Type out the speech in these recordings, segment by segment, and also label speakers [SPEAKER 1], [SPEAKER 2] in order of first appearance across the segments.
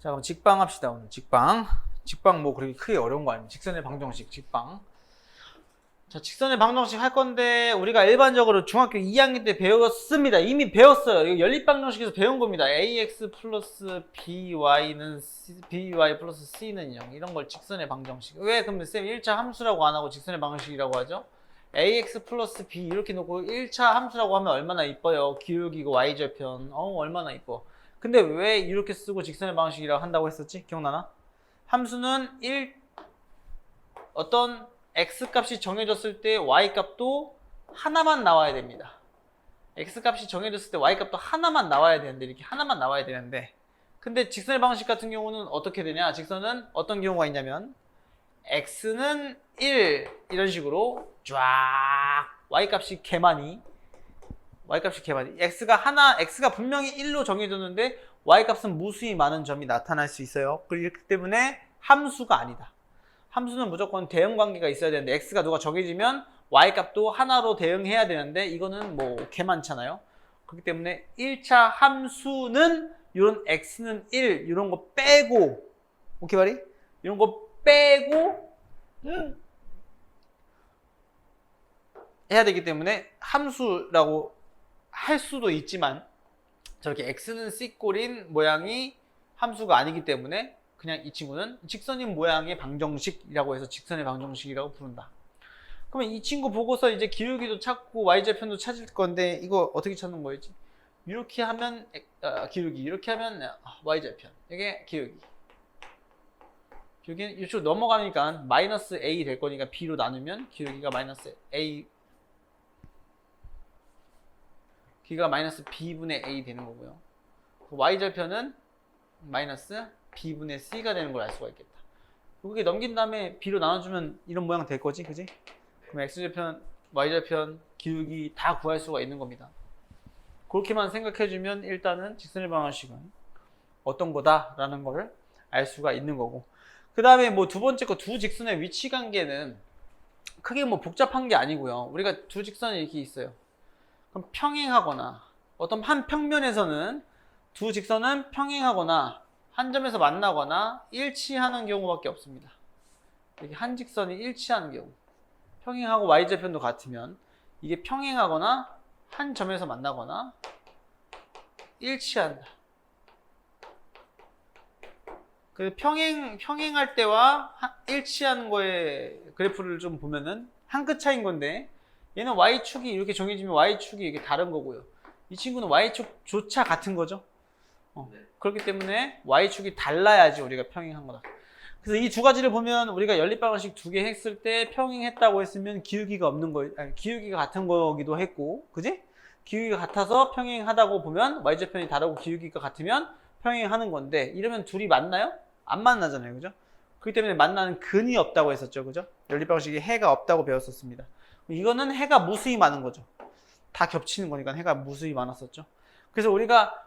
[SPEAKER 1] 자, 그럼 직방 합시다. 오늘 직방. 직방 뭐 그렇게 크게 어려운 거 아니에요. 직선의 방정식, 직방. 자, 직선의 방정식 할 건데 우리가 일반적으로 중학교 2학년 때 배웠습니다. 이미 배웠어요. 이거 연립방정식에서 배운 겁니다. ax 플러스 by는 by 플러스 c는 0. 이런 걸 직선의 방정식. 왜 그러면 쌤 1차 함수라고 안 하고 직선의 방정식이라고 하죠? ax 플러스 b 이렇게 놓고 1차 함수라고 하면 얼마나 이뻐요. 기울기고 y절편. 얼마나 이뻐. 근데 왜 이렇게 쓰고 직선의 방정식이라고 한다고 했었지? 기억나나? 함수는 어떤 x값이 정해졌을 때 y값도 하나만 나와야 됩니다. x값이 정해졌을 때 y값도 하나만 나와야 되는데 이렇게 하나만 나와야 되는데 근데 직선의 방정식 같은 경우는 어떻게 되냐? 직선은 어떤 경우가 있냐면 x는 1 이런 식으로 쫙 y값이 개많이 x가 분명히 1로 정해졌는데 y값은 무수히 많은 점이 나타날 수 있어요. 그렇기 때문에 함수가 아니다. 함수는 무조건 대응 관계가 있어야 되는데 x가 누가 정해지면 y값도 하나로 대응해야 되는데 이거는 뭐 개많잖아요. 그렇기 때문에 1차 함수는 이런 x는 1 이런 거 빼고 오케이 말이? 이런 거 빼고 해야 되기 때문에 함수라고 할 수도 있지만 저렇게 x는 C꼴인 모양이 함수가 아니기 때문에 그냥 이 친구는 직선인 모양의 방정식이라고 해서 직선의 방정식이라고 부른다. 그러면 이 친구 보고서 이제 기울기도 찾고 y절편도 찾을 건데 이거 어떻게 찾는 거였지? 이렇게 하면 기울기, 이렇게 하면 y절편. 이게 기울기. 기울기는 이쪽 넘어가니까 마이너스 a 될 거니까 b로 나누면 기울기가 마이너스 a 기가 마이너스 b분의 a 되는 거고요. y절편은 마이너스 b분의 c가 되는 걸 알 수가 있겠다. 그게 넘긴 다음에 b로 나눠주면 이런 모양 될 거지, 그지? 그럼 x절편, y절편, 기울기 다 구할 수가 있는 겁니다. 그렇게만 생각해주면 일단은 직선의 방정식은 어떤 거다라는 걸 알 수가 있는 거고. 그 다음에 뭐 두 번째 거 두 직선의 위치 관계는 크게 뭐 복잡한 게 아니고요. 우리가 두 직선이 이렇게 있어요. 그럼 평행하거나 어떤 한 평면에서는 두 직선은 평행하거나 한 점에서 만나거나 일치하는 경우밖에 없습니다. 이렇게 한 직선이 일치하는 경우 평행하고 y절편도 같으면 이게 평행하거나 한 점에서 만나거나 일치한다. 그 평행할 때와 일치하는 거의 그래프를 좀 보면은 한 끗 차이인 건데 얘는 y축이 이렇게 정해지면 y축이 이게 다른 거고요. 이 친구는 y축조차 같은 거죠. 그렇기 때문에 y축이 달라야지 우리가 평행한 거다. 그래서 이 두 가지를 보면 우리가 연립방정식 두 개 했을 때 평행했다고 했으면 기울기가 없는 거, 기울기가 같은 거기도 했고, 그지? 기울기가 같아서 평행하다고 보면 y절편이 다르고 기울기가 같으면 평행하는 건데 이러면 둘이 만나요? 안 만나잖아요, 그죠? 그렇기 때문에 만나는 근이 없다고 했었죠, 그죠? 연립방정식에 해가 없다고 배웠었습니다. 이거는 해가 무수히 많은 거죠. 다 겹치는 거니까 해가 무수히 많았었죠. 그래서 우리가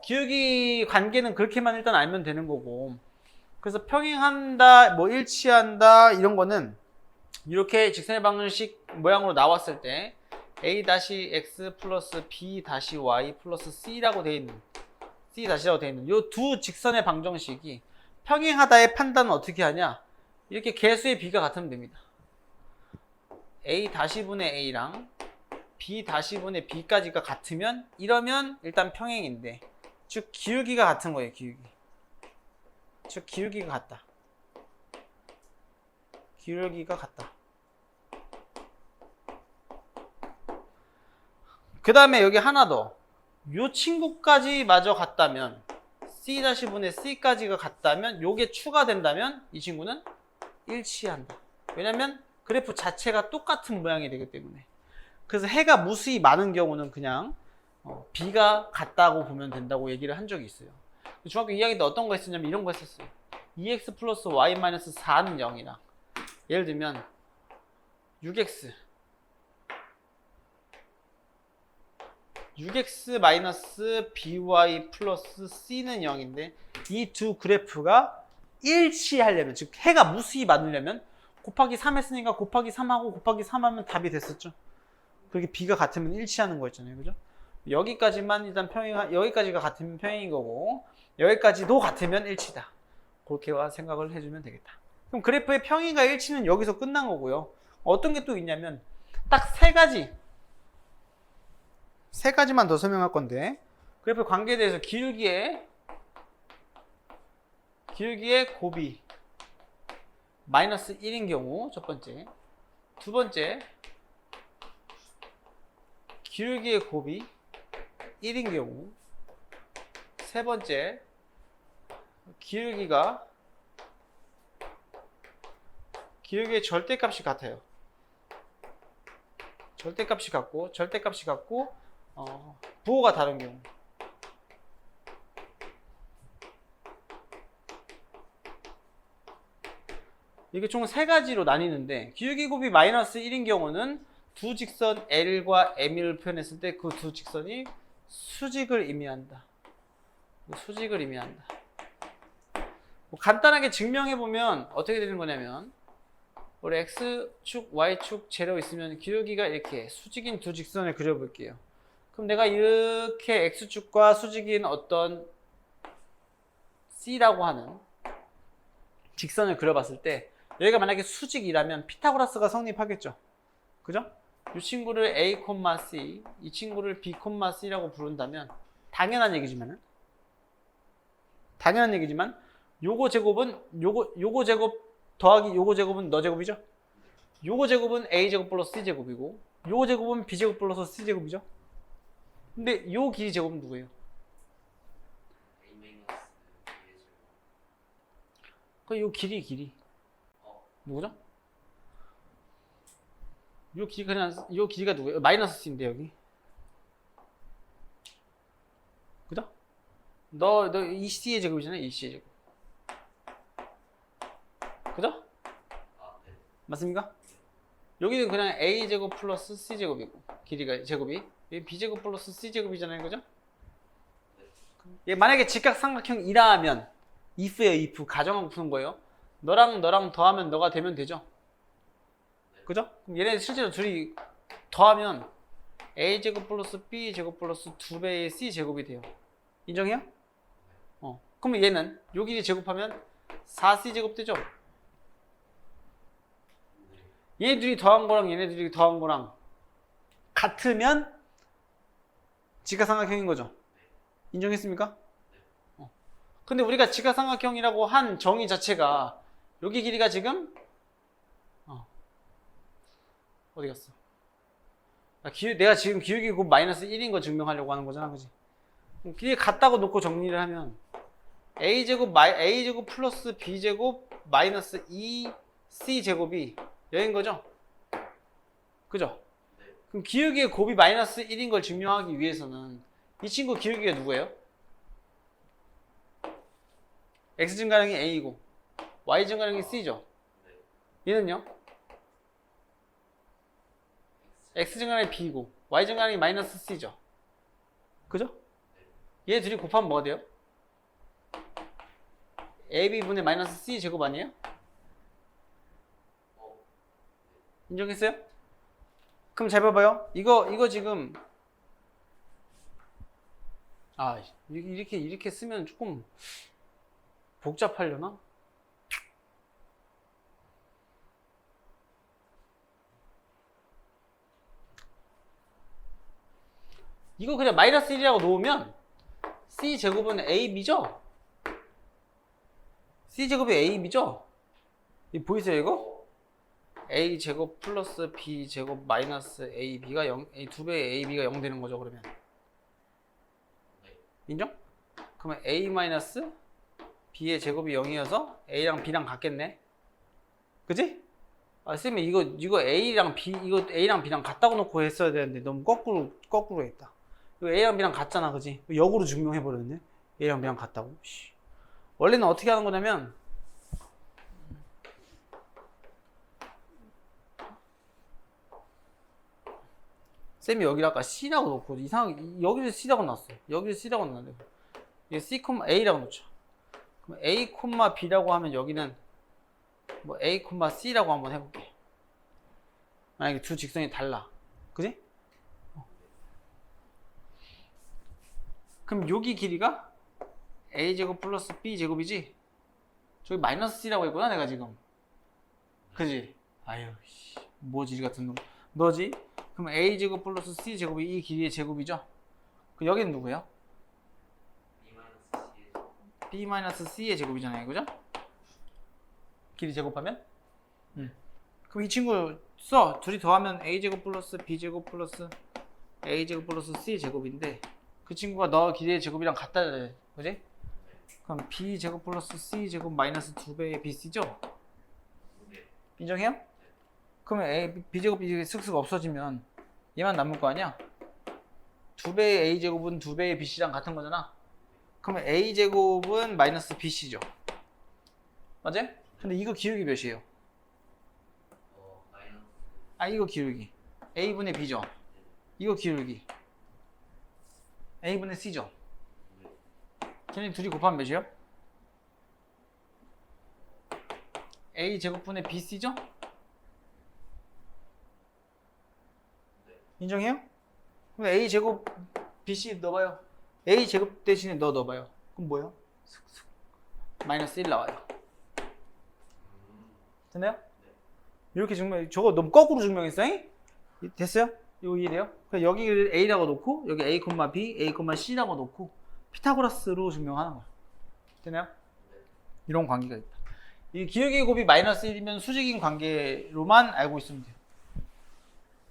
[SPEAKER 1] 기울기 관계는 그렇게만 일단 알면 되는 거고, 그래서 평행한다, 뭐 일치한다 이런 거는 이렇게 직선의 방정식 모양으로 나왔을 때 a-x 플러스 b-y 플러스 c라고 되어 있는 c-라고 되어 있는 이 두 직선의 방정식이 평행하다의 판단은 어떻게 하냐? 이렇게 개수의 비가 같으면 됩니다. a-분의 a랑 b-분의 b까지가 같으면 이러면 일단 평행인데 즉 기울기가 같은 거예요. 즉 기울기가 같다. 기울기가 같다. 그 다음에 여기 하나 더. 요 친구까지 마저 같다면 c-분의 c까지가 같다면 요게 추가된다면 이 친구는 일치한다. 왜냐면 그래프 자체가 똑같은 모양이 되기 때문에. 그래서 해가 무수히 많은 경우는 그냥 b가 같다고 보면 된다고 얘기를 한 적이 있어요. 중학교 2학년 때 어떤 거 했었냐면 이런 거 했었어요. 2x 플러스 y 마이너스 4는 0이랑 예를 들면 6x 마이너스 by 플러스 c는 0인데 이 두 그래프가 일치하려면 즉 해가 무수히 많으려면 곱하기 3 했으니까 곱하기 3하고 곱하기 3하면 답이 됐었죠. 그렇게 b가 같으면 일치하는 거였잖아요. 그죠? 여기까지만 일단 여기까지가 같으면 평행인 거고 여기까지도 같으면 일치다. 그렇게 생각을 해주면 되겠다. 그럼 그래프의 평행과 일치는 여기서 끝난 거고요. 어떤 게 또 있냐면 딱 세 가지만 더 설명할 건데, 그래프 관계에 대해서 기울기의 곱이 마이너스 1인 경우 첫 번째, 두 번째 기울기의 곱이 1인 경우, 세 번째 기울기의 절대값이 같아요. 절대값이 같고 부호가 다른 경우. 이게 총 세 가지로 나뉘는데, 기울기 곱이 마이너스 1인 경우는 두 직선 L과 M을 표현했을 때 그 두 직선이 수직을 의미한다. 간단하게 증명해보면 어떻게 되는 거냐면, 우리 X축, Y축 재료 있으면 기울기가 이렇게 수직인 두 직선을 그려볼게요. 그럼 내가 이렇게 X축과 수직인 어떤 C라고 하는 직선을 그려봤을 때, 여기가 만약에 수직이라면 피타고라스가 성립하겠죠. 그죠? 이 친구를 A, C, 이 친구를 B, C라고 부른다면 당연한 얘기지만 요거 제곱은 요거 제곱 더하기 요거 제곱은 너 제곱이죠? 요거 제곱은 A제곱 플러스 C제곱이고, 요거 제곱은 B제곱 플러스 C제곱이죠? 근데 요 길이 제곱은 누구예요? 요 길이 누구죠? 요 길이가 누구예요? 마이너스 C인데 여기. 그죠? 너 EC의 제곱이잖아. EC의 제곱. 그죠? 맞습니까? 여기는 그냥 A제곱 플러스 C제곱이고, 길이가 제곱이 B제곱 플러스 C제곱이잖아요. 그죠? 얘 만약에 직각삼각형이라면 if예요. if. 가정하고 푸는 거예요. 너랑 더하면 너가 되면 되죠. 그죠? 그럼 얘네 실제로 둘이 더하면 A제곱 플러스 B제곱 플러스 2배의 C제곱이 돼요. 인정해요? 그러면 얘는 요 길이 제곱하면 4C제곱 되죠? 얘네들이 더한 거랑 얘네들이 더한 거랑 같으면 직각삼각형인 거죠? 인정했습니까? 근데 우리가 직각삼각형이라고 한 정의 자체가 여기 길이가 지금 어디 갔어? 내가 지금 기울기 곱 마이너스 1인 거 증명하려고 하는 거잖아, 그지? 길이 같다고 놓고 정리를 하면 A제곱 플러스 B제곱 마이너스 2C제곱이 여긴 거죠? 그죠? 그럼 기울기의 곱이 마이너스 1인 걸 증명하기 위해서는 이 친구 기울기가 누구예요? X 증가량이 A이고 Y 증가량이 C죠? 얘는요? X 증가량이 B이고 Y 증가량이 마이너스 C죠? 그죠? 얘 둘이 곱하면 뭐가 돼요? AB분의 마이너스 C 제곱 아니에요? 인정했어요? 그럼 잘 봐봐요. 이거 지금 이렇게 쓰면 조금 복잡하려나? 이거 그냥 마이너스 1이라고 놓으면 C제곱은 AB죠? C제곱이 AB죠? 이거 보이세요 이거? A제곱 플러스 B제곱 마이너스 AB가 0, 2배의 AB가 0 되는 거죠 그러면. 인정? 그러면 A 마이너스 B의 제곱이 0이어서 A랑 B랑 같겠네? 그지? 쌤이 이거 A랑 B랑 같다고 놓고 했어야 되는데 너무 거꾸로 했다. 이거 A랑 B랑 같잖아, 그지? 역으로 증명해버렸네. A랑 B랑 같다고. 원래는 어떻게 하는 거냐면 쌤이 여기를 아까 C라고 놓고 이상하게 여기를 C라고 놨어. 여기를 C라고 놨는데 이게 C, A라고 놓죠. 그럼 A, B라고 하면 여기는 뭐 A, C라고 한번 해볼게. 만약에 두 직선이 달라. 그지? 그럼 여기 길이가 a제곱 플러스 b제곱이지? 저기 마이너스 c라고 했구나 내가 지금. 그지? 아유 씨, 뭐지 같은 놈. 너지? 그럼 a제곱 플러스 c제곱이 이 길이의 제곱이죠? 그 여기는 누구예요? b-c의 제곱이잖아요, 그죠? 길이 제곱하면? 그럼 이 친구 써. 둘이 더하면 a제곱 플러스 b제곱 플러스 a제곱 플러스 c제곱인데 그 친구가 너 길이의 제곱이랑 같다, 그지? 그럼 b제곱 플러스 c제곱 마이너스 2배의 bc죠? 인정해요? 그러면 b제곱 b제곱이 쓱쓱 없어지면 얘만 남을 거 아니야? 2배의 a제곱은 2배의 bc랑 같은 거잖아. 그러면 a제곱은 마이너스 bc죠. 맞아요? 근데 이거 기울기 몇이에요? 아 이거 기울기 a분의 b죠. 이거 기울기 a분의 c죠. 걔네 둘이 곱하면 몇이에요? a제곱분의 bc죠? 인정해요? 그럼 a제곱 bc 넣어봐요. a제곱 대신에 넣어봐요. 그럼 뭐예요? 마이너스 1 나와요. 됐나요? 이렇게 증명, 저거 너무 거꾸로 증명했어? 됐어요? 이거 이해돼요? 그럼 여기를 a라고 놓고 여기 a, b, a, c라고 놓고 피타고라스로 증명하는 거야. 됐나요? 이런 관계가 있다. 이 기울기 곱이 마이너스 1이면 수직인 관계로만 알고 있으면 돼요.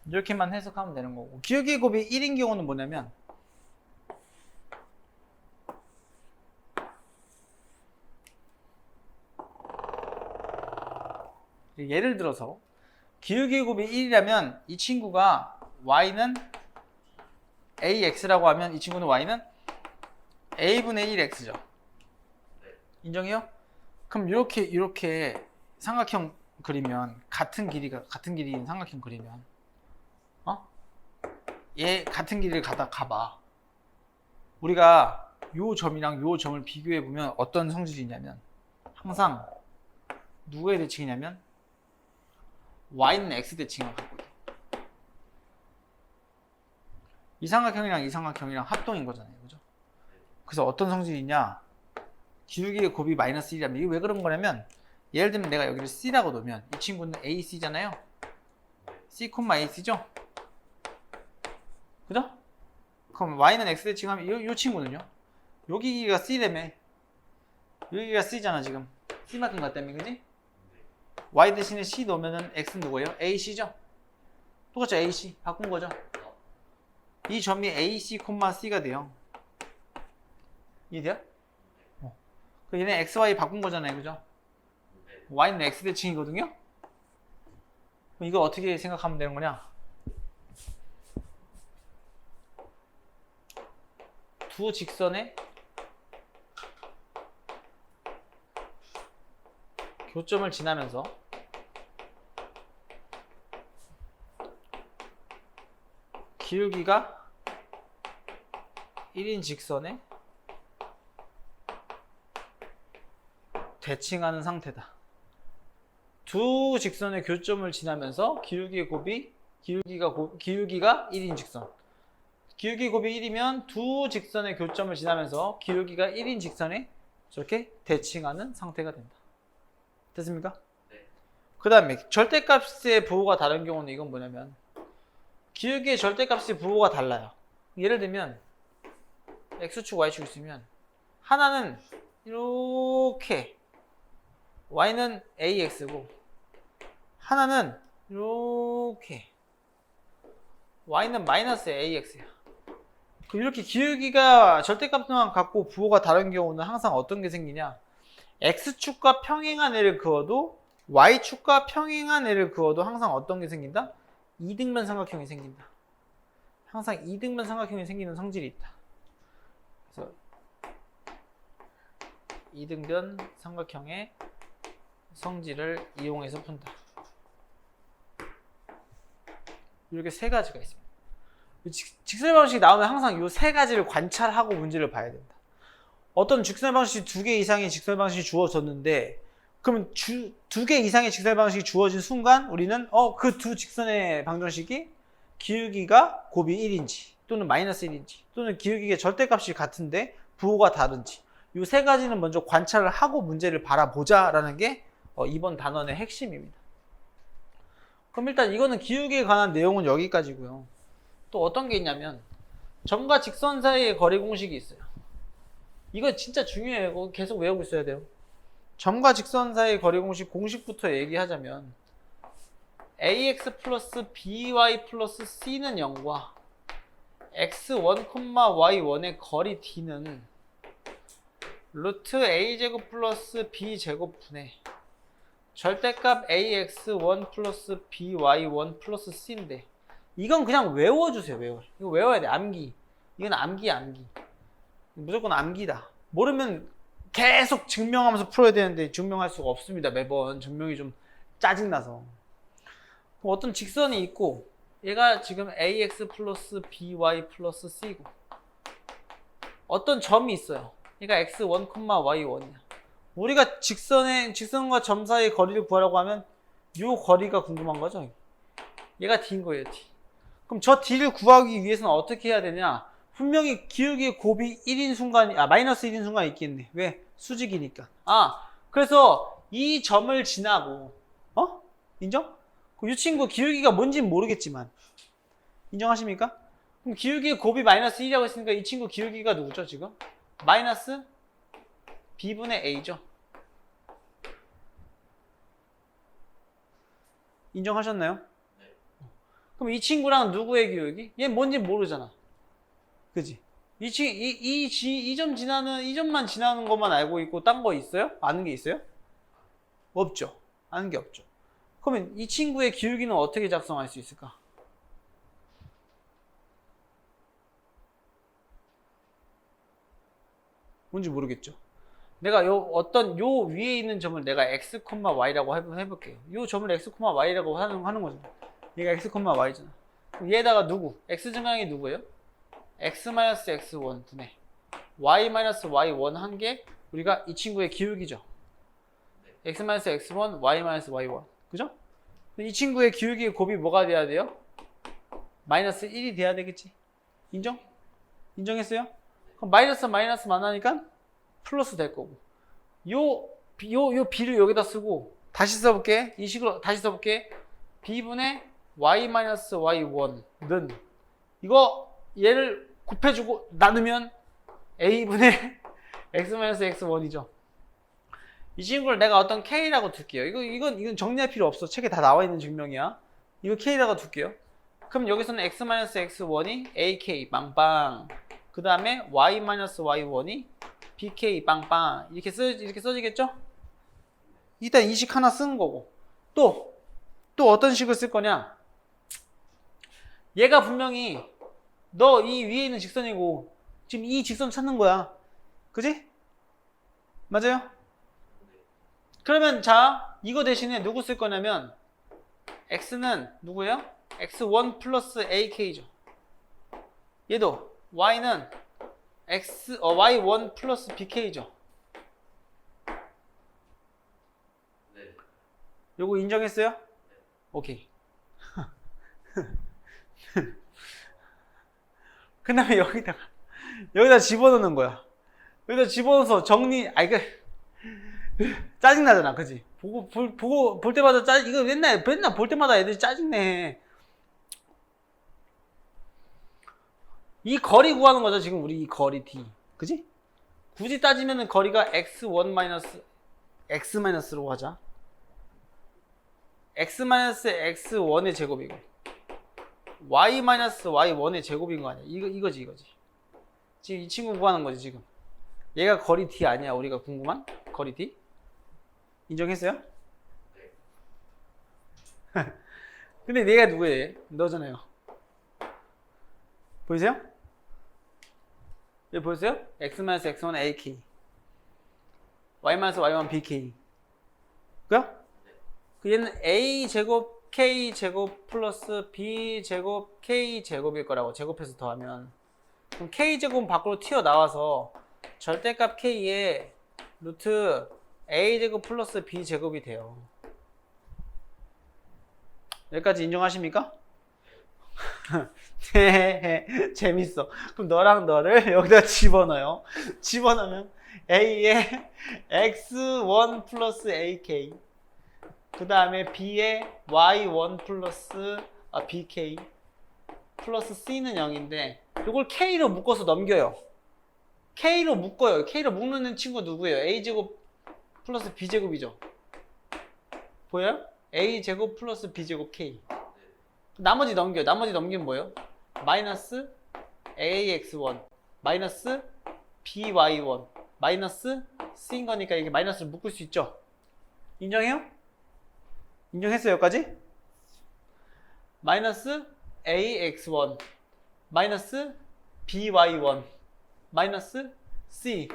[SPEAKER 1] 이렇게만 해석하면 되는 거고. 기울기 곱이 1인 경우는 뭐냐면 예를 들어서 기울기 곱이 1이라면 이 친구가 y는 ax라고 하면 이 친구는 y는 a분의 1x죠. 인정해요? 그럼 이렇게 삼각형 그리면 같은 길이인 삼각형 그리면 얘 같은 길이를 가봐. 우리가 요 점이랑 요 점을 비교해 보면 어떤 성질이 있냐면 항상 누구의 대칭이냐면 y는 x 대칭을 갖거든. 이 삼각형이랑 이 삼각형이랑 합동인 거잖아요, 그죠? 그래서 어떤 성질이 있냐? 기울기의 곱이 마이너스 1이라면 이게 왜 그런 거냐면 예를 들면 내가 여기를 c라고 놓으면 이 친구는 ac잖아요. c, ac죠? 그죠? 그럼 y는 x 대칭하면 이 친구는요? 여기가 c라며. 여기가 c잖아 지금. c만큼 같다며, 그지? y 대신에 c 넣으면은 x는 누구예요? ac죠? 똑같죠? ac 바꾼 거죠? 이 점이 ac, c가 돼요. 이해돼요? 얘네 xy 바꾼 거잖아요, 그죠? y는 x 대칭이거든요? 그럼 이거 어떻게 생각하면 되는 거냐? 두 직선의 교점을 지나면서 기울기가 1인 직선에 대칭하는 상태다. 두 직선의 교점을 지나면서 기울기의 곱이 기울기가 1인 직선. 기울기 곱이 1이면 두 직선의 교점을 지나면서 기울기가 1인 직선에 저렇게 대칭하는 상태가 된다. 됐습니까? 네. 그 다음에 절대값의 부호가 다른 경우는 이건 뭐냐면 기울기의 절대값의 부호가 달라요. 예를 들면 x축, y축 있으면 하나는 이렇게 y는 ax고 하나는 이렇게 y는 마이너스 ax야. 이렇게 기울기가 절대값만 갖고 부호가 다른 경우는 항상 어떤 게 생기냐? x축과 평행한 애를 그어도 y축과 평행한 애를 그어도 항상 어떤 게 생긴다? 이등변 삼각형이 생긴다. 항상 이등변 삼각형이 생기는 성질이 있다. 그래서 이등변 삼각형의 성질을 이용해서 푼다. 이렇게 세 가지가 있습니다. 직선의 방식이 나오면 항상 이 세 가지를 관찰하고 문제를 봐야 된다. 어떤 직선의 방식이 2개 이상의 직선의 방식이 주어졌는데 그러면 두 개 이상의 직선의 방식이 주어진 순간 우리는 그 두 직선의 방정식이 기울기가 곱이 1인지 또는 마이너스 1인지 또는 기울기의 절대값이 같은데 부호가 다른지 이 세 가지는 먼저 관찰을 하고 문제를 바라보자라는 게 이번 단원의 핵심입니다. 그럼 일단 이거는 기울기에 관한 내용은 여기까지고요. 또 어떤 게 있냐면 점과 직선 사이의 거리 공식이 있어요. 이거 진짜 중요해요. 이거 계속 외우고 있어야 돼요. 점과 직선 사이의 거리 공식부터 얘기하자면 ax 플러스 by 플러스 c는 0과 x1, y1의 거리 d는 루트 a제곱 플러스 b제곱분의 절대값 ax1 플러스 by1 플러스 c인데 이건 그냥 외워주세요. 이거 외워야 돼. 암기. 이건 암기야. 무조건 암기다. 모르면 계속 증명하면서 풀어야 되는데 증명할 수가 없습니다. 매번 증명이 좀 짜증나서. 어떤 직선이 있고 얘가 지금 ax 플러스 by 플러스 c고 어떤 점이 있어요. 얘가 x1, y1이야. 우리가 직선과 점 사이의 거리를 구하라고 하면 이 거리가 궁금한 거죠. 얘가 d인 거예요. d. 그럼 저 d를 구하기 위해서는 어떻게 해야 되냐? 분명히 기울기의 곱이 1인 순간이 마이너스 1인 순간이 있겠네. 왜? 수직이니까. 그래서 이 점을 지나고 인정? 이 친구 기울기가 뭔지는 모르겠지만 인정하십니까? 그럼 기울기의 곱이 마이너스 1이라고 했으니까 이 친구 기울기가 누구죠 지금? 마이너스 b분의 a죠. 인정하셨나요? 네. 그럼 이 친구랑 누구의 기울기? 얘 뭔지 모르잖아. 그지? 이 점만 지나는 것만 알고 있고 딴 거 있어요? 아는 게 있어요? 없죠. 아는 게 없죠. 그러면 이 친구의 기울기는 어떻게 작성할 수 있을까? 뭔지 모르겠죠. 내가 요 위에 있는 점을 내가 x, y라고 해볼게요. 요 점을 x, y라고 하는 거죠. 얘가 x, y잖아. 그럼 얘에다가 누구? x 증강이 누구예요? x-x1 분의 y-y1 한 게 우리가 이 친구의 기울기죠. x-x1, y-y1. 그죠? 이 친구의 기울기의 곱이 뭐가 돼야 돼요? 마이너스 1이 돼야 되겠지. 인정? 인정했어요? 그럼 마이너스 만나니까 플러스 될 거고. 요 b를 여기다 쓰고 다시 써볼게. 이 식으로 다시 써볼게. b분의 y-y1는 이거 얘를 곱해주고 나누면 a분의 x-x1이죠. 이 친구를 내가 어떤 k라고 둘게요. 이건 정리할 필요 없어. 책에 다 나와 있는 증명이야. 이거 k라고 둘게요. 그럼 여기서는 x-x1이 ak 빵빵. 그 다음에 y-y1이 bk 빵빵. 이렇게 써지겠죠? 일단 이 식 하나 쓰는 거고. 또 어떤 식을 쓸 거냐? 얘가 분명히 너 이 위에 있는 직선이고 지금 이 직선 찾는 거야. 그지? 맞아요? 그러면 자 이거 대신에 누구 쓸 거냐면 x는 누구예요? x1 플러스 ak죠. 얘도 y는 y1 플러스 bk죠. 네. 요거 인정했어요? 네. 오케이. 그 다음에 여기다 집어넣는 거야. 여기다 집어넣어서 짜증나잖아. 그지? 볼 때마다 이거 맨날 볼 때마다 애들이 짜증내. 이 거리 구하는 거죠. 지금 우리 이 거리 d. 그지? 굳이 따지면은 거리가 x-로 하자. x-x1의 제곱이고 y-y1의 제곱인 거 아니야. 이거지. 지금 이 친구 구하는 거지, 지금. 얘가 거리 d 아니야. 우리가 궁금한 거리 d? 인정했어요? 네. 근데 얘가 누구예요? 너잖아요. 보이세요? 여기 보이세요? x-x1 ak y-y1 bk 그요? 얘는 a제곱 k제곱 플러스 b제곱 k제곱일 거라고 제곱해서 더하면 그럼 k제곱은 밖으로 튀어나와서 절대값 k에 루트 a제곱 플러스 b제곱이 돼요. 여기까지 인정하십니까? 재밌어. 그럼 너랑 너를 여기다 집어넣어요. 집어넣으면 A에 X1 플러스 AK 그 다음에 B에 Y1 플러스 BK 플러스 C는 0인데 이걸 K로 묶어서 넘겨요. K로 묶어요. K로 묶는 친구 누구예요? A제곱 플러스 B제곱이죠. 보여요? A제곱 플러스 B제곱 K 나머지 넘겨요. 나머지 넘기면 뭐예요? 마이너스 AX1 마이너스 BY1 마이너스 C인 거니까 이게 마이너스를 묶을 수 있죠. 인정해요? 인정했어요 여기까지? 마이너스 AX1 마이너스 BY1 마이너스 C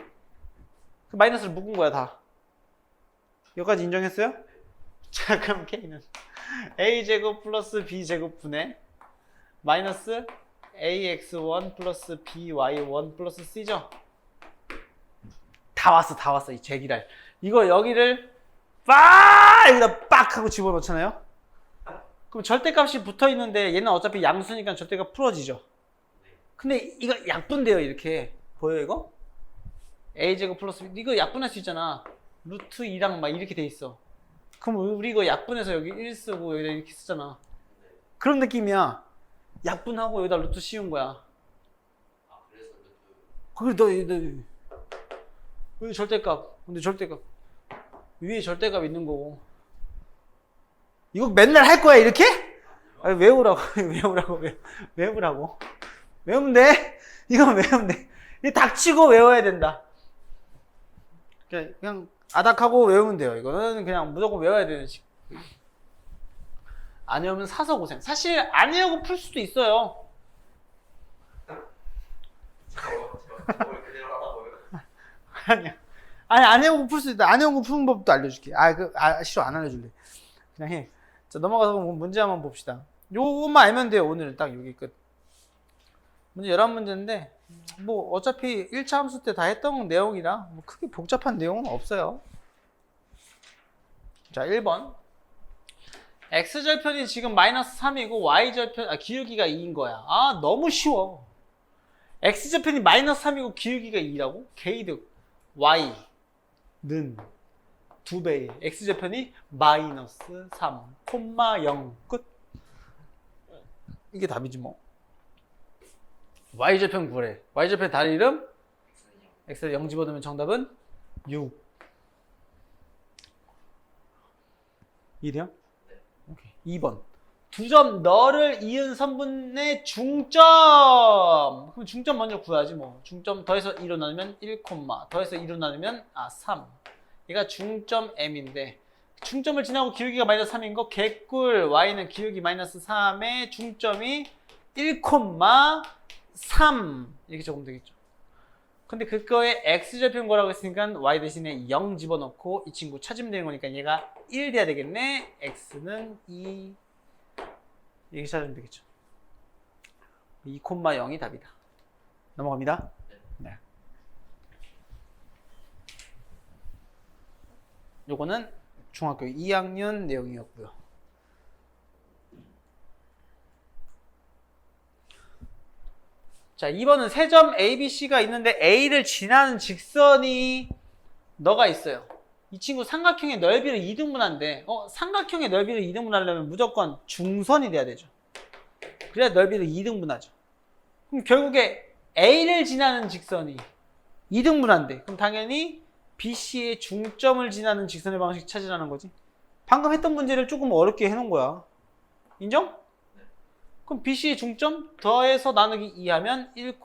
[SPEAKER 1] 그 마이너스를 묶은 거야 다. 여기까지 인정했어요? 자 그럼 K는 A제곱 플러스 B제곱 분의 마이너스 AX1 플러스 BY1 플러스 C죠? 다 왔어 이 제기랄. 이거 여기를 여기다 빡 하고 집어넣잖아요. 그럼 절대값이 붙어있는데 얘는 어차피 양수니까 절대값 풀어지죠. 근데 이거 약분돼요 이렇게. 보여요 이거? A제곱 플러스 B 이거 약분할 수 있잖아. 루트 2랑 막 이렇게 돼 있어. 그럼 우리 이거 약분해서 여기 1 쓰고 여기다 이렇게 쓰잖아. 그런 느낌이야. 약분하고 여기다 루트 씌운 거야. 그래 너 여기 절대값. 근데 절대값 위에 절대값 있는 거고. 이거 맨날 할 거야 이렇게? 아니, 외우라고. 외우면 돼. 이거 외우면 돼. 이 닥치고 외워야 된다. 그냥 아닥하고 외우면 돼요. 이거는 그냥 무조건 외워야 되는 식. 안 외우면 사서 고생. 사실 안 외우고 풀 수도 있어요. 아니야. 아니 안 외우고 풀 수 있다. 안 외우고 푸는 법도 알려줄게. 싫어 안 알려줄래. 그냥 해. 자 넘어가서 문제 한번 봅시다. 요것만 알면 돼요. 오늘 딱 여기 끝. 문제 11문제인데 뭐 어차피 1차 함수 때 다 했던 내용이라 뭐 크게 복잡한 내용은 없어요. 자 1번 x절편이 지금 마이너스 3이고 y절편 기울기가 2인 거야. 너무 쉬워. x절편이 마이너스 3이고 기울기가 2라고? 게이득 y는 2배의 x절편이 마이너스 3, 0 끝. 이게 답이지 뭐. y절편 구래. y절편 다리 이름? x에 0 집어넣으면 정답은 6. 이래요? 네. 오케이. 2번. 2점 너를 이은 선분의 중점. 그럼 중점 먼저 구해야지 뭐. 중점 더해서 2로 나누면 1, 더해서 2로 나누면 3. 얘가 중점 m인데 중점을 지나고 기울기가 마이너스 3인 거 개꿀. y는 기울기 마이너스 3의 중점이 1, 3 이렇게 적으면 되겠죠. 근데 그거에 x절편 거라고 했으니까 y 대신에 0 집어넣고 이 친구 찾으면 되는 거니까 얘가 1 돼야 되겠네. x는 2 이렇게 찾으면 되겠죠. 2, 0이 답이다. 넘어갑니다. 네. 요거는 중학교 2학년 내용이었고요. 자, 2번은 세 점 A, B, C가 있는데 A를 지나는 직선이 너가 있어요. 이 친구 삼각형의 넓이를 2등분한대. 삼각형의 넓이를 2등분하려면 무조건 중선이 돼야 되죠. 그래야 넓이를 2등분하죠. 그럼 결국에 A를 지나는 직선이 2등분한대. 그럼 당연히 BC의 중점을 지나는 직선의 방식 찾으라는 거지. 방금 했던 문제를 조금 어렵게 해놓은 거야. 인정? 그럼 BC의 중점 더해서 나누기 2하면 1,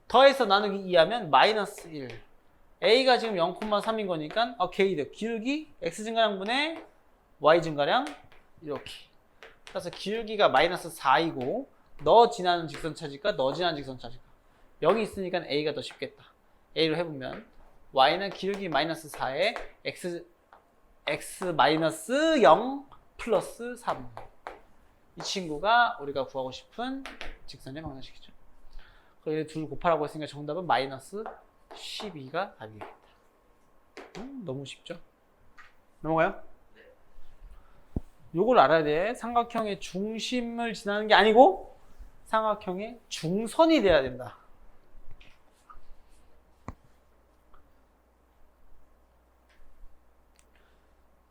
[SPEAKER 1] 더해서 나누기 2하면 마이너스 1. A가 지금 0,3인 거니까 게이드 기울기 X 증가량분의 Y 증가량 이렇게. 그래서 기울기가 마이너스 4이고 너 지나는 직선 찾을까? 너 지나는 직선 찾을까? 0이 있으니까 A가 더 쉽겠다. A로 해보면 Y는 기울기 마이너스 4에 X 마이너스 0 플러스 3. 이 친구가 우리가 구하고 싶은 직선의 방정식이죠. 그래서 둘 곱하라고 했으니까 정답은 마이너스 12가 답이겠다. 너무 쉽죠? 넘어가요? 네. 요걸 알아야 돼. 삼각형의 중심을 지나는 게 아니고 삼각형의 중선이 돼야 된다.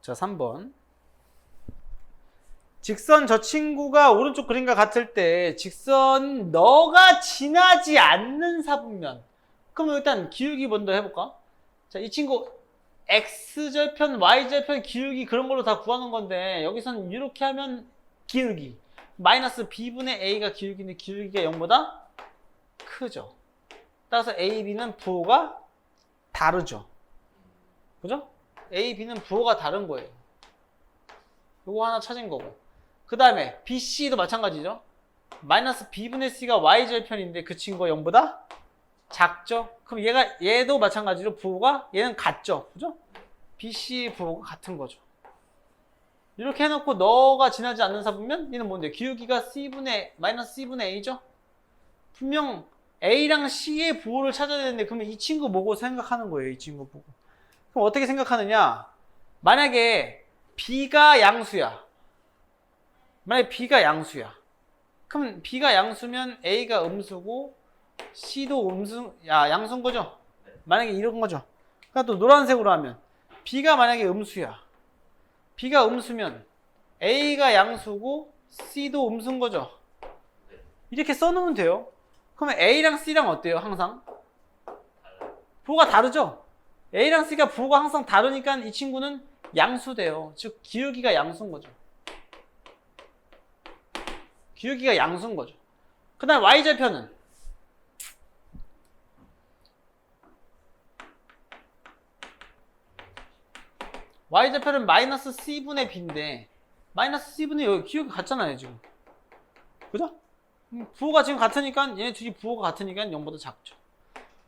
[SPEAKER 1] 자, 3번. 직선 저 친구가 오른쪽 그림과 같을 때 직선 너가 지나지 않는 사분면. 그럼 일단 기울기 먼저 해볼까? 자, 이 친구 x절편, y절편, 기울기 그런 걸로 다 구하는 건데 여기서는 이렇게 하면 기울기 마이너스 b분의 a가 기울기인데 기울기가 0보다 크죠. 따라서 a, b는 부호가 다르죠. 그죠? a, b는 부호가 다른 거예요. 요거 하나 찾은 거고. 그 다음에 BC도 마찬가지죠. 마이너스 B분의 C가 Y절편인데 그 친구가 0보다 작죠. 그럼 얘도 마찬가지로 부호가 얘는 같죠. 그죠? BC 부호가 같은 거죠. 이렇게 해놓고 너가 지나지 않는 사분면 얘는 뭔데? 기울기가 마이너스 C분의 A죠. 분명 A랑 C의 부호를 찾아야 되는데 그러면 이 친구 보고 생각하는 거예요. 이 친구 보고. 그럼 어떻게 생각하느냐? 만약에 B가 양수야. 만약에 B가 양수야. 그럼 B가 양수면 A가 음수고 C도 양수인 거죠? 만약에 이런 거죠. 그러니까 또 노란색으로 하면 B가 만약에 음수야. B가 음수면 A가 양수고 C도 음수인 거죠. 이렇게 써놓으면 돼요. 그러면 A랑 C랑 어때요? 항상? 부호가 다르죠? A랑 C가 부호가 항상 다르니까 이 친구는 양수돼요. 즉 기울기가 양수인 거죠. 기울기가 양수인 거죠. 그 다음 y절편은 y절편은 마이너스 c분의 b인데 마이너스 c분의 여기 기울기 같잖아요 지금. 그죠? 부호가 지금 같으니까 얘네 둘이 부호가 같으니까 0보다 작죠.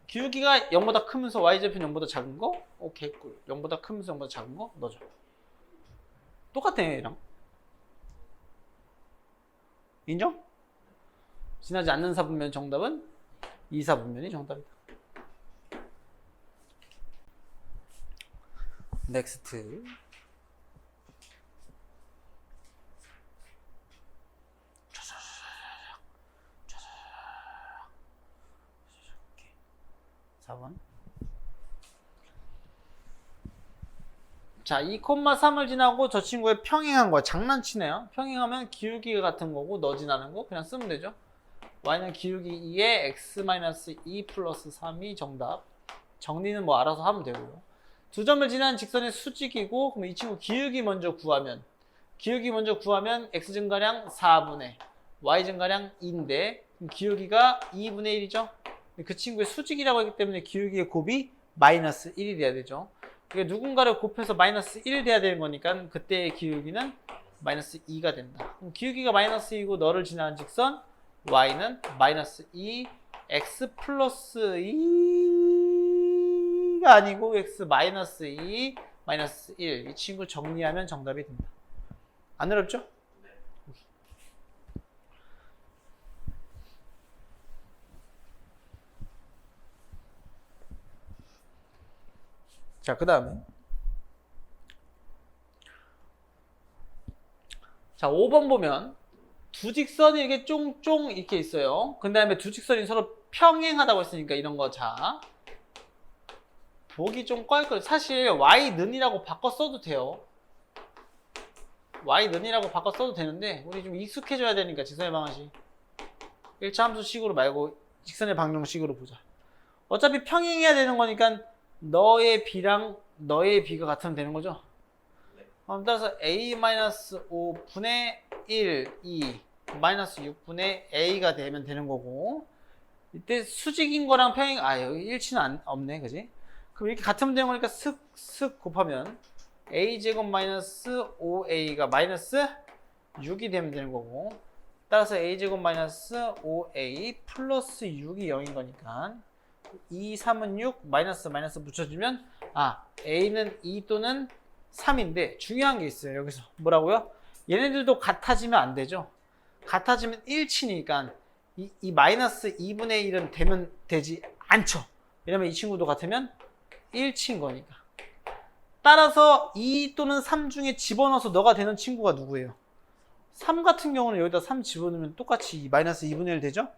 [SPEAKER 1] 기울기가 0보다 크면서 y절편 0보다 작은 거? 오케이 꿀. 0보다 크면서 0보다 작은 거 넣어줘. 똑같아 얘랑. 인정? 지나지 않는 사분면 정답은 2사분면이 정답이다. 넥스트. 오케이. 4번. 자, 2,3을 지나고 저 친구의 평행한 거야. 장난치네요. 평행하면 기울기가 같은 거고 너 지나는 거 그냥 쓰면 되죠. y는 기울기 2에 x-2 플러스 3이 정답. 정리는 뭐 알아서 하면 되고요. 두 점을 지난 직선의 수직이고 그럼 이 친구 기울기 먼저 구하면 x 증가량 4분의 y 증가량 2인데 기울기가 2분의 1이죠. 그 친구의 수직이라고 했기 때문에 기울기의 곱이 마이너스 1이 돼야 되죠. 그러니까 누군가를 곱해서 마이너스 1이 돼야 되는 거니까 그때의 기울기는 마이너스 2가 된다. 그럼 기울기가 마이너스 2고 너를 지나는 직선 y는 마이너스 2 x 플러스 2가 아니고 x 마이너스 2 마이너스 1 이 친구 정리하면 정답이 된다. 안 어렵죠? 네. 자, 그 다음에 자 5번 보면 두 직선이 이렇게 쫑쫑 이렇게 있어요. 그 다음에 두 직선이 서로 평행하다고 했으니까 이런 거 자 보기 좀 껄껄. 사실 y는이라고 바꿔 써도 돼요. y는이라고 바꿔 써도 되는데 우리 좀 익숙해져야 되니까 직선의 방정식 1차 함수식으로 말고 직선의 방정식으로 보자. 어차피 평행해야 되는 거니까 너의 b랑 너의 b가 같으면 되는 거죠. 따라서 a-5분의 1, 2 마이너스 6분의 a가 되면 되는 거고 이때 수직인 거랑 평행 여기 일치는 없네 그지? 그럼 이렇게 같으면 되는 거니까 슥슥 곱하면 a제곱 마이너스 5a가 마이너스 6이 되면 되는 거고 따라서 a제곱 마이너스 5a 플러스 6이 0인 거니까 2, 3은 6 마이너스 붙여주면 a는 2 또는 3인데 중요한 게 있어요. 여기서 뭐라고요? 얘네들도 같아지면 안 되죠. 같아지면 일치니까 이 마이너스 2분의 1은 되면 되지 않죠. 왜냐면 이 친구도 같으면 일치인 거니까. 따라서 2 또는 3 중에 집어넣어서 너가 되는 친구가 누구예요? 3 같은 경우는 여기다 3 집어넣으면 똑같이 마이너스 2분의 1 되죠?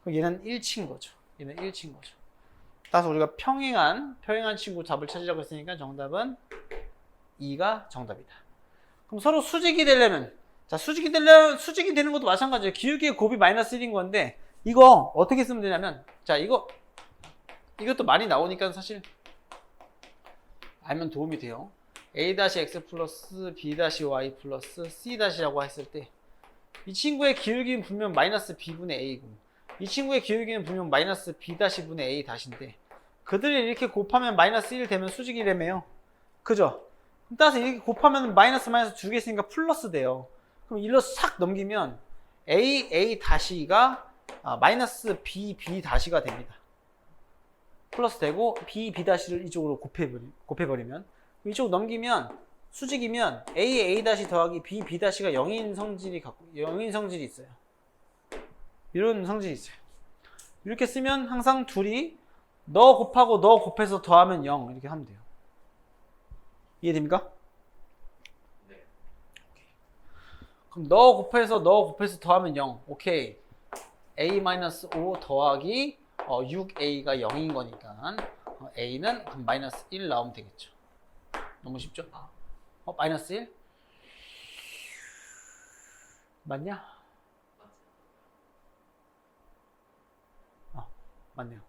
[SPEAKER 1] 그럼 얘는 일치인 거죠. 얘는 일치인 거죠. 따라서 우리가 평행한 친구 답을 찾으라고 했으니까 정답은 2가 정답이다. 그럼 서로 수직이 되려면, 자, 수직이 되는 것도 마찬가지예요. 기울기의 곱이 마이너스 1인 건데, 이거 어떻게 쓰면 되냐면, 자, 이것도 많이 나오니까 사실 알면 도움이 돼요. a-x 플러스 b-y 플러스 c-라고 했을 때, 이 친구의 기울기는 분명 마이너스 b분의 a고, 이 친구의 기울기는 분명 마이너스 b-분의 a 다시인데, 그들이 이렇게 곱하면 마이너스 1 되면 수직이래매요. 그죠? 따라서 이렇게 곱하면 마이너스 두 개 있으니까 플러스 돼요. 그럼 일로 싹 넘기면 a-가 마이너스 b-가 됩니다. 플러스 되고 b-를 이쪽으로 곱해버리면 이쪽 넘기면 수직이면 a 더하기 b-가 0인 성질이 있어요. 이런 성질이 있어요. 이렇게 쓰면 항상 둘이 너 곱하고 너 곱해서 더하면 0 이렇게 하면 돼요. 이해됩니까?
[SPEAKER 2] 네.
[SPEAKER 1] 그럼 너 곱해서 더하면 0. 오케이. a-5 더하기 6a가 0인 거니까 a는 그럼 마이너스 1 나오면 되겠죠. 너무 쉽죠? 마이너스 1? 맞냐? 맞네요.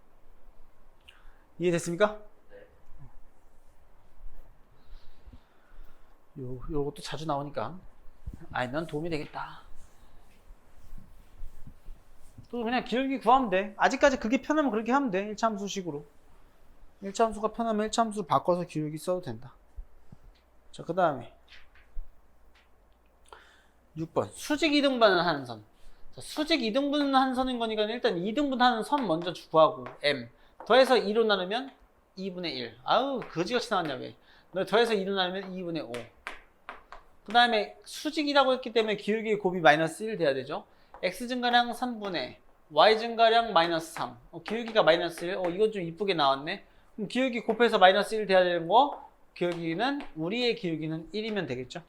[SPEAKER 1] 이해됐습니까?
[SPEAKER 2] 네.
[SPEAKER 1] 요것도 자주 나오니까 알면 도움이 되겠다. 또 그냥 기울기 구하면 돼. 아직까지 그게 편하면 그렇게 하면 돼. 1차 함수식으로. 1차 함수가 편하면 1차 함수를 바꿔서 기울기 써도 된다. 자, 그 다음에 6번 수직 이등분을 하는 선. 자, 수직 이등분을 하는 선인 거니까 일단 이등분하는 선 먼저 구하고 m 더해서 2로 나누면 2분의 1. 아우 거지같이 나왔냐 왜. 너 더해서 2로 나누면 2분의 5. 그 다음에 수직이라고 했기 때문에 기울기의 곱이 마이너스 1 돼야 되죠. x 증가량 3분의 y 증가량 마이너스 3. 기울기가 마이너스 1. 이건 좀 이쁘게 나왔네. 그럼 기울기 곱해서 마이너스 1 돼야 되는 거. 우리의 기울기는 1이면 되겠죠.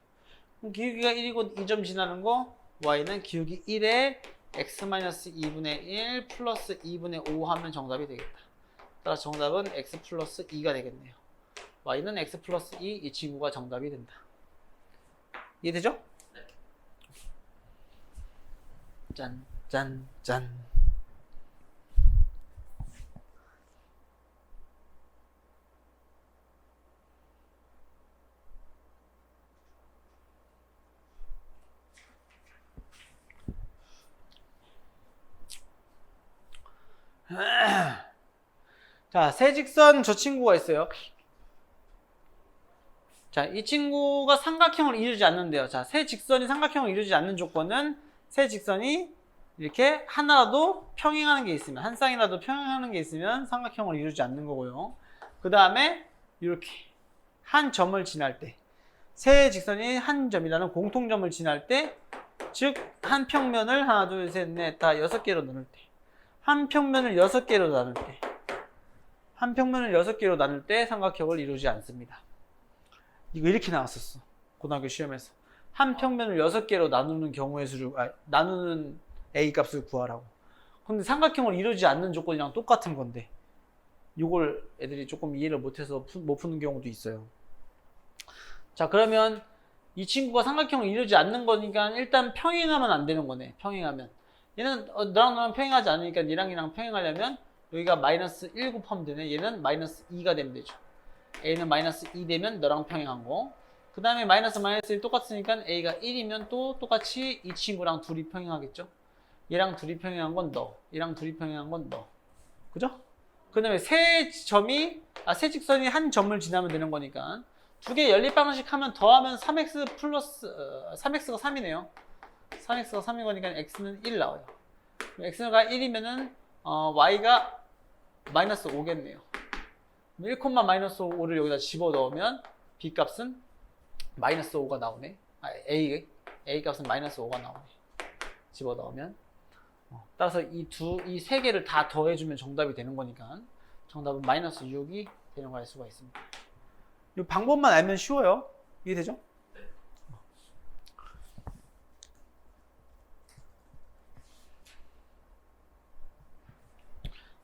[SPEAKER 1] 그럼 기울기가 1이고 2점 지나는 거. y는 기울기 1에 x-2분의 1 플러스 2분의 5 하면 정답이 되겠다. 따라서 정답은 x 플러스 2가 되겠네요. y는 x 플러스 2, 이 친구가 정답이 된다. 이해되죠?
[SPEAKER 2] 네.
[SPEAKER 1] 짠, 짠, 짠. 자, 세직선 저 친구가 있어요. 자, 이 친구가 삼각형을 이루지 않는데요. 자, 세 직선이 삼각형을 이루지 않는 조건은 세 직선이 이렇게 하나라도 평행하는 게 있으면, 한 쌍이라도 평행하는 게 있으면 삼각형을 이루지 않는 거고요. 그 다음에 이렇게 한 점을 지날 때, 세 직선이 한 점이라는 공통점을 지날 때, 즉 한 평면을 하나, 둘, 셋, 넷, 다 6개로 나눌 때, 한 평면을 6개로 나눌 때, 한 평면을 6개로 나눌 때 삼각형을 이루지 않습니다. 이거 이렇게 나왔었어. 고등학교 시험에서. 한 평면을 6개로 나누는 경우의 수를, 나누는 A 값을 구하라고. 근데 삼각형을 이루지 않는 조건이랑 똑같은 건데, 이걸 애들이 조금 이해를 못해서 못 푸는 경우도 있어요. 자, 그러면 이 친구가 삼각형을 이루지 않는 거니까 일단 평행하면 안 되는 거네. 평행하면. 얘는 너랑 너랑 평행하지 않으니까 얘랑 평행하려면 여기가 마이너스 1 곱하면 되네. 얘는 마이너스 2가 되면 되죠. A는 마이너스 2 되면 너랑 평행한 거. 그 다음에 마이너스 1 똑같으니까 A가 1이면 또 똑같이 이 친구랑 둘이 평행하겠죠. 얘랑 둘이 평행한 건 너. 얘랑 둘이 평행한 건 너. 그죠? 그 다음에 세 직선이 한 점을 지나면 되는 거니까 두 개 연립 방정식 하면 더하면 3x 플러스 3x가 3이네요. 3x가 3인 거니까 x는 1 나와요. x가 1이면은 y가 마이너스 5겠네요. 1, 마이너스 5를 여기다 집어 넣으면 b 값은 마이너스 5가 나오네. a 값은 마이너스 5가 나오네. 집어 넣으면. 따라서 이 세 개를 다 더해주면 정답이 되는 거니까 정답은 마이너스 6이 되는 걸 알 수가 있습니다. 이 방법만 알면 쉬워요. 이해되죠?
[SPEAKER 2] 네.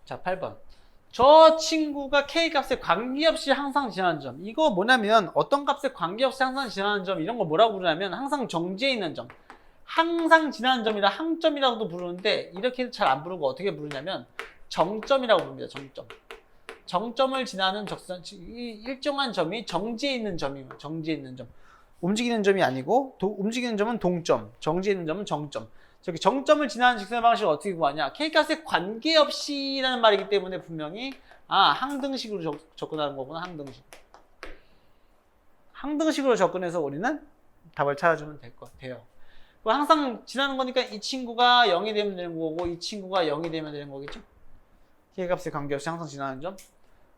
[SPEAKER 1] 자, 8번. 저 친구가 k 값에 관계없이 항상 지나는 점. 이거 뭐냐면 어떤 값에 관계없이 항상 지나는 점 이런 거 뭐라고 부르냐면 항상 정지해 있는 점. 항상 지나는 점이라 항점이라고도 부르는데 이렇게 잘 안 부르고 어떻게 부르냐면 정점이라고 부릅니다. 정점. 정점을 지나는 적선 일정한 점이 정지해 있는 점이에요. 정지해 있는 점. 움직이는 점이 아니고 움직이는 점은 동점, 정지해 있는 점은 정점. 저기 정점을 지나는 직선의 방식을 어떻게 구하냐? K값에 관계없이라는 말이기 때문에 분명히 항등식으로 접근하는 거구나. 항등식. 항등식으로 접근해서 우리는 답을 찾아주면 될 것 같아요. 항상 지나는 거니까 이 친구가 0이 되면 되는 거고 이 친구가 0이 되면 되는 거겠죠? K값에 관계없이 항상 지나는 점.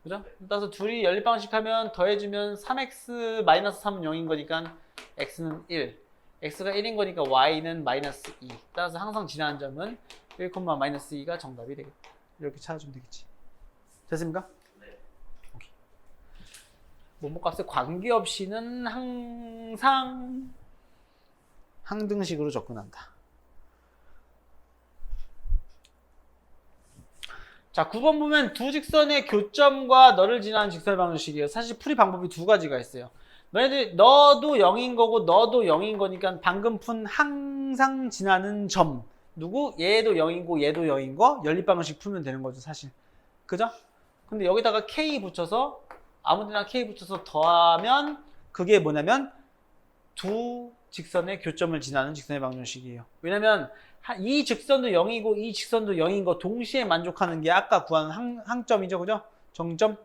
[SPEAKER 1] 그죠? 따라서 둘이 연립방식하면 더해주면 3x-3은 0인 거니까 x는 1. x가 1인 거니까 y는 마이너스 2. 따라서 항상 지나는 점은 1, 마이너스 2가 정답이 되겠다. 이렇게 찾아주면 되겠지. 됐습니까?
[SPEAKER 2] 네.
[SPEAKER 1] 오케이. 모모값에 관계없이는 항상 항등식으로 접근한다. 자, 9번 보면 두 직선의 교점과 너를 지나는 직선의 방정식이에요. 사실 풀이 방법이 두 가지가 있어요. 너도 0인 거고 너도 0인 거니까 방금 푼 항상 지나는 점. 누구? 얘도 0이고 얘도 0인 거 연립방정식 풀면 되는 거죠, 사실. 그죠? 근데 여기다가 K 붙여서 아무데나 K 붙여서 더하면 그게 뭐냐면 두 직선의 교점을 지나는 직선의 방정식이에요. 왜냐면 이 직선도 0이고 이 직선도 0인 거 동시에 만족하는 게 아까 구한 항점이죠. 그죠? 정점.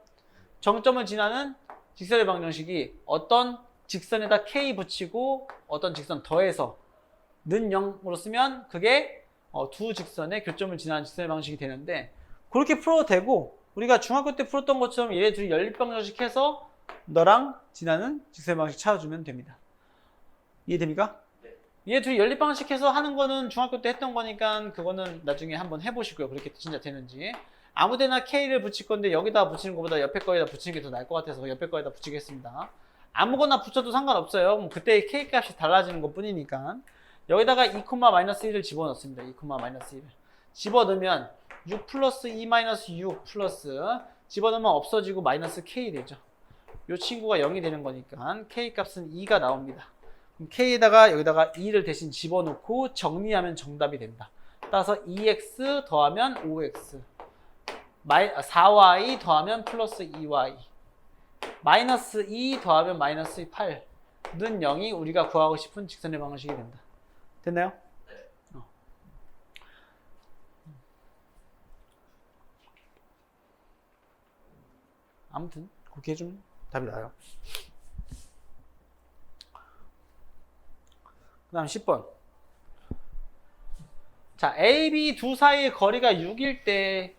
[SPEAKER 1] 정점을 지나는 직선의 방정식이 어떤 직선에다 K 붙이고 어떤 직선 더해서 는 0으로 쓰면 그게 두 직선의 교점을 지나는 직선의 방식이 되는데 그렇게 풀어도 되고 우리가 중학교 때 풀었던 것처럼 얘네 둘이 연립방정식 해서 너랑 지나는 직선의 방식 찾아주면 됩니다. 이해됩니까?
[SPEAKER 2] 네.
[SPEAKER 1] 얘 둘이 연립방식 해서 하는 거는 중학교 때 했던 거니까 그거는 나중에 한번 해보시고요. 그렇게 진짜 되는지. 아무데나 K를 붙일 건데 여기다 붙이는 것보다 옆에 거에다 붙이는 게 더 나을 것 같아서 옆에 거에다 붙이겠습니다. 아무거나 붙여도 상관없어요. 그때 K 값이 달라지는 것 뿐이니까. 여기다가 2,-1을 집어넣습니다. 2,-1을. 집어넣으면 6 플러스 2 마이너스 6 플러스 집어넣으면 없어지고 마이너스 K 되죠. 이 친구가 0이 되는 거니까 K 값은 2가 나옵니다. K에다가 여기다가 2를 대신 집어넣고 정리하면 정답이 됩니다. 따라서 2x 더하면 5x 4y 더하면 플러스 2y 마이너스 2 더하면 마이너스 8는 0이 우리가 구하고 싶은 직선의 방정식이 된다. 됐나요?
[SPEAKER 2] 네.
[SPEAKER 1] 아무튼 그렇게 해주면 답이 나요. 그 다음 10번. 자, A, B 두 사이의 거리가 6일 때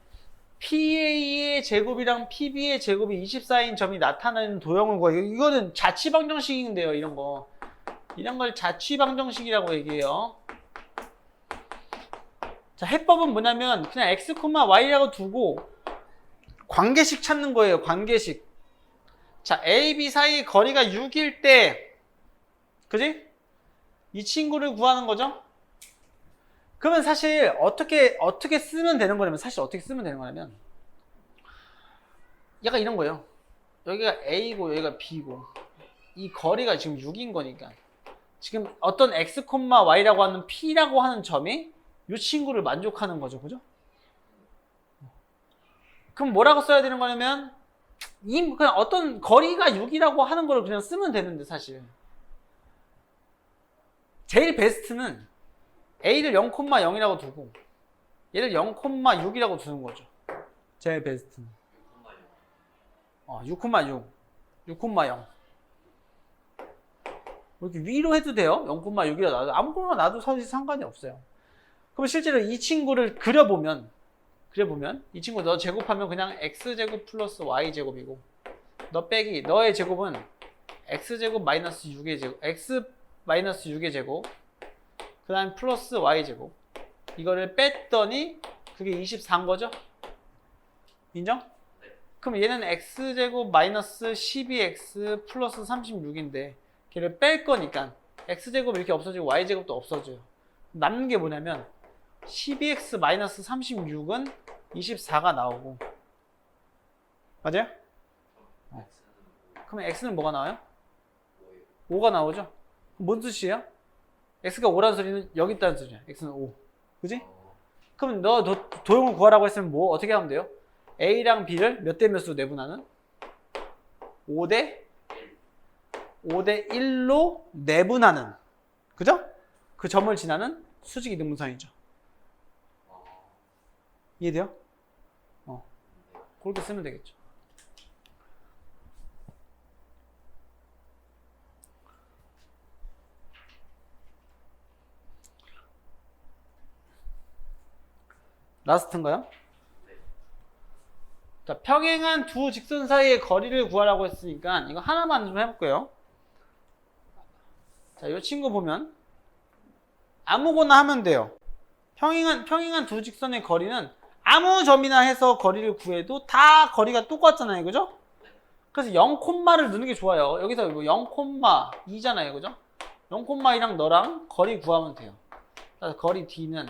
[SPEAKER 1] PA의 제곱이랑 PB의 제곱이 24인 점이 나타나는 도형을 구해요. 이거는 자취방정식인데요, 이런 거. 이런 걸 자취방정식이라고 얘기해요. 자, 해법은 뭐냐면 그냥 x, y라고 두고 관계식 찾는 거예요, 관계식. 자, A, B 사이의 거리가 6일 때 그지? 이 친구를 구하는 거죠. 그러면 사실 어떻게 쓰면 되는 거냐면 약간 이런 거예요. 여기가 A고 여기가 B고 이 거리가 지금 6인 거니까 지금 어떤 x, y라고 하는 P라고 하는 점이 이 친구를 만족하는 거죠. 그죠? 그럼 뭐라고 써야 되는 거냐면 그냥 어떤 거리가 6이라고 하는 걸 그냥 쓰면 되는데 사실 제일 베스트는 A를 0,0이라고 두고 얘를 0,6이라고 두는 거죠. 제일 베스트는 6,6 6,0 이렇게 위로 해도 돼요. 0,6이라 놔도 아무거나 놔도 사실 상관이 없어요. 그럼 실제로 이 친구를 그려보면 이 친구 너 제곱하면 그냥 x제곱 플러스 y제곱이고 너 빼기 너의 제곱은 x제곱 마이너스 6의 제곱 x 마이너스 6의 제곱 그 다음 플러스 y제곱 이거를 뺐더니 그게 24인 거죠? 인정?
[SPEAKER 2] 네.
[SPEAKER 1] 그럼 얘는 x제곱 마이너스 12x 플러스 36인데 걔를 뺄 거니까 x제곱 이렇게 없어지고 y제곱도 없어져요. 남는 게 뭐냐면 12x 마이너스 36은 24가 나오고 맞아요?
[SPEAKER 2] X는
[SPEAKER 1] 그러면 x는 뭐가 나와요?
[SPEAKER 2] 5예요.
[SPEAKER 1] 5가 나오죠? 뭔 뜻이야? x가 5라는 소리는 여기 있다는 소리야. x는 5. 그지? 그럼 너 도형을 구하라고 했으면 뭐 어떻게 하면 돼요? a랑 b를 몇 대 몇으로 내분하는? 5대 1로 내분하는. 그죠? 그 점을 지나는 수직 이등분선이죠. 이해돼요? 그렇게 쓰면 되겠죠. 라스트인가요? 자, 평행한 두 직선 사이의 거리를 구하라고 했으니까 이거 하나만 좀 해볼게요. 자, 이 친구 보면 아무거나 하면 돼요. 평행한 두 직선의 거리는 아무 점이나 해서 거리를 구해도 다 거리가 똑같잖아요. 그죠? 그래서 0콤마를 넣는 게 좋아요. 여기서 뭐 0콤마2잖아요. 그죠? 0콤마2랑 너랑 거리 구하면 돼요. 그래서 거리 D는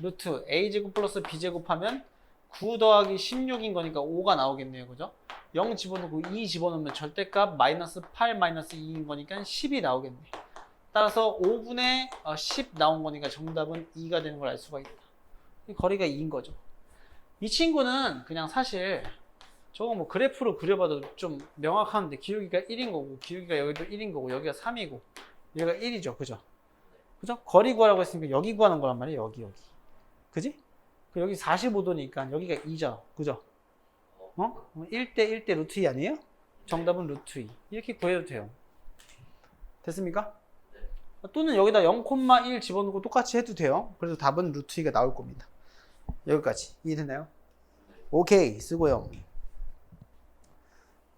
[SPEAKER 1] 루트 A제곱 플러스 B제곱 하면 9 더하기 16인 거니까 5가 나오겠네요. 그죠? 0 집어넣고 2 집어넣으면 절대값 마이너스 8 마이너스 2인 거니까 10이 나오겠네. 따라서 5분의 10 나온 거니까 정답은 2가 되는 걸 알 수가 있다. 이 거리가 2인 거죠. 이 친구는 그냥 사실 저거 뭐 그래프로 그려봐도 좀 명확한데 기울기가 1인 거고 기울기가 여기도 1인 거고 여기가 3이고 여기가 1이죠. 그죠? 그죠? 거리 구하라고 했으니까 여기 구하는 거란 말이에요. 여기. 그지? 여기 45도니까 여기가 2죠. 그죠? 1대 1대 루트 2 아니에요? 정답은 루트 2. 이렇게 구해도 돼요. 됐습니까? 또는 여기다 0,1 집어넣고 똑같이 해도 돼요. 그래서 답은 루트 2가 나올 겁니다. 여기까지 이해됐나요? 오케이, 쓰고요.